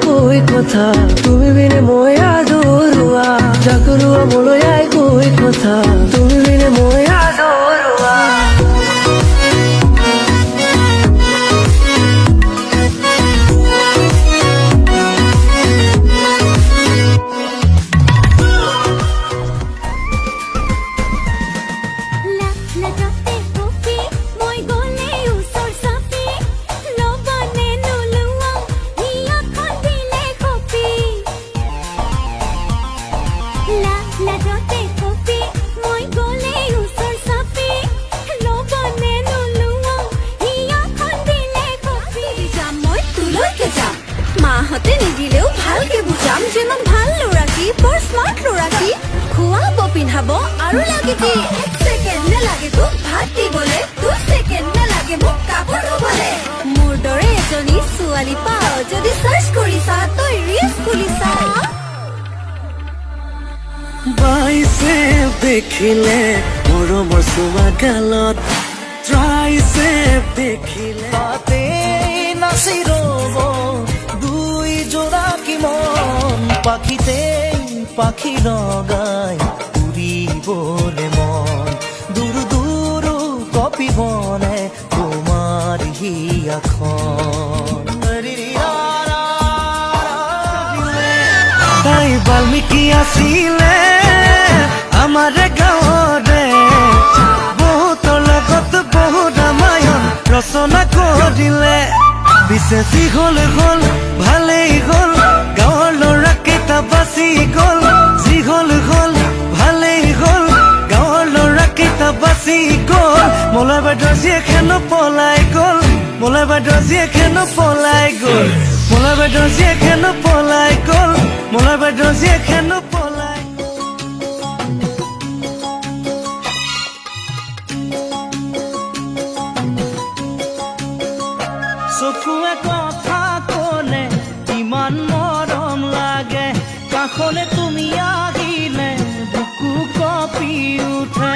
কৈ কথা তুমি বিনে মই আদৰুৱা জাগৰুৱা মোলৈ কৈ কথা তুমি বিনে মই আদৰুৱা মাহতে নিদিলেও ভালকে বুজাম যেমান ভাল লৰাকি বৰ স্মাৰ্ট লৰাকি খুৱাব পিন্ধাব আৰু লাগে কি এক ছেকেণ্ড নালাগে তোক ভাত দিবলে 2 ছেকেণ্ড নালাগে মোক কাপোৰ ধুবলে মোৰ দৰে এজনী ছোৱালী পাও যদি সাৰ্চ কৰিছা তই ৰিলছ খুলিছা বাইছে দেখিলে মৰমৰ চুমা গালত ট্ৰাইছে দেখিলে তাতে নাচি ৰব দুই জোড়া কি মন পাখিতে পাখি ৰগাই উড়িবলে মন দূৰ দূৰ কপিবনে তোমাৰ হিয়াখন তাই বাল্মীকি আছিলে আমাৰ গাঁৱৰে বহুতৰ লগত বহু ৰামায়ণ ৰচনা কৰিলে পিছে যি হল হল ভালেই হল গাঁৱৰ ল'ৰা কেইটা বাচি গল যি হল হল ভালেই হল গাঁৱৰ ল'ৰা কেইটা বাচি গল মলাই বাইদেউ জীয়েখেনো পলাই গল মলাই বাইদেউ জীয়েখেনো পলাই গল মলাই বাইদেউ জীয়েখেনো পলাই গল মলাই বাইদেউ জীয়েখেনো পলাই চকুৱে কথা কলে ইমান মৰম লাগে কাষলে তুমি আহিলে বুকু কঁপি উঠে